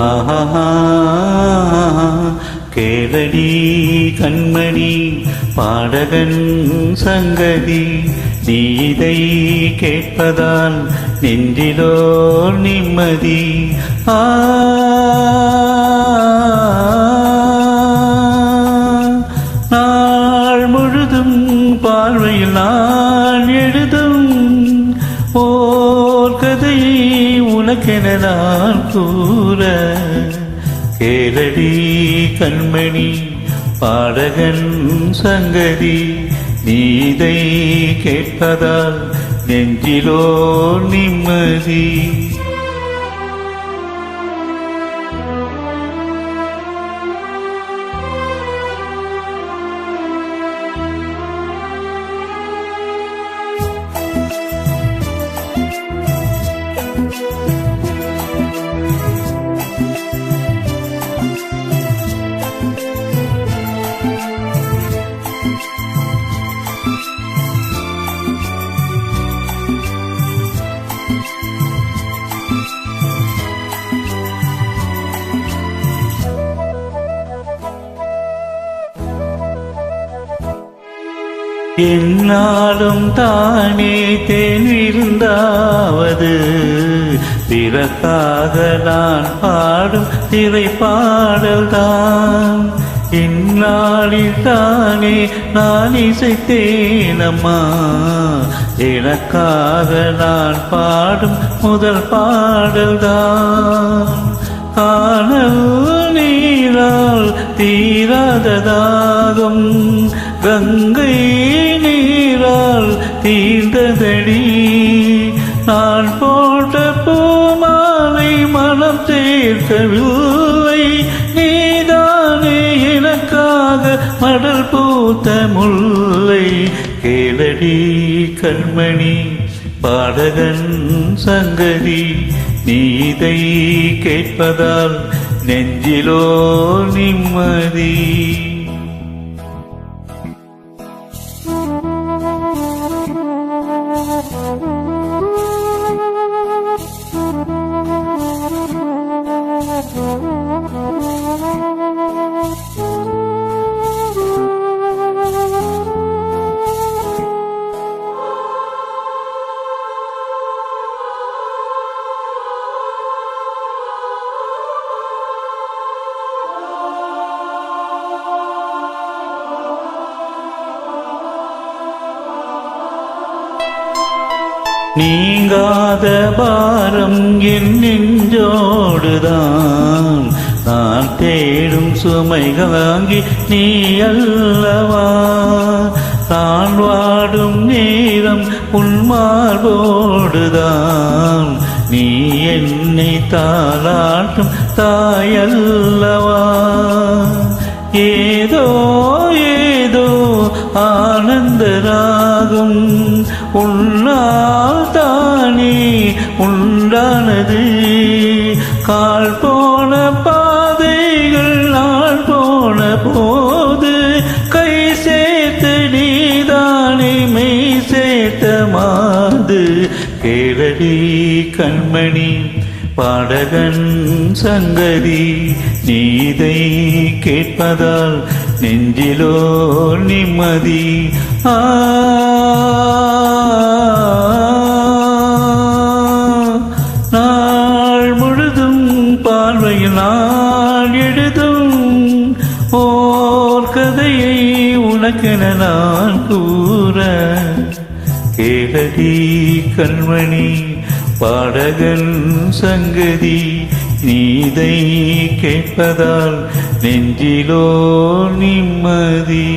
ஆஹா கேளடி கண்மணி பாடகன் சங்கதி, நீ இதை கேட்பதால் நெஞ்சிலோ நிம்மதி. நாள் முழுதும் பார்வையில் நான் எழுதும் ஓர் கதையை உனக்கென நான் கூற, கேளடி கண்மணி பாடகன் சங்கதி, நீ இதை கேட்பதால் நெஞ்சிலோ நிம்மதி. என்னாலும் தானே தேனிருந்தாவது, பிறக்காக நான் பாடும் திரை பாடல்தான். இந்நாளில் தானே நான் இசைத்தேனம்மா, எனக்காக நான் பாடும் முதல் பாடல்தான். காணல் நீரால் தீராததாகும், கங்கை நீரால் தீர்ந்ததடி. நான் போட்ட பூமாலை மனம் சேர்க்கவில்லை, நீதானே எனக்காக மடல் பூத்த முல்லை. கேளடி கண்மணி பாடகன் சங்கதி, நீ இதை கேட்பதால் நெஞ்சிலோ நிம்மதி. நீங்காத பாரம் என் நெஞ்சோடுதான், நான் தேடும் சுமைகள் வாங்கி நீ அல்லவா. நான் வாடும் நேரம் உன் மார்போடுதான், நீ என்னை தாளாட்டும் தாயல்லவா. ஏதோ ஏதோ ஆனந்த ராகம் உன்னால் தானே உண்டானது. கால் போன பாதைகள் நாள் போன போது, கை சேர்த்து நீதானே மெய் சேர்த்த மாது. கேளடி கண்மணி பாடகன் சங்கதி, நீ இதை கேட்பதால் நெஞ்சிலோ நிம்மதி. நாள் முழுதும் பார்வையில் நான் எழுதும் ஓர் கதையை உனக்கென நான் கூற, கேளடி கண்மணி பாடகன் சங்கதி, நீ இதை கேட்பதால் நெஞ்சிலோ நிம்மதி.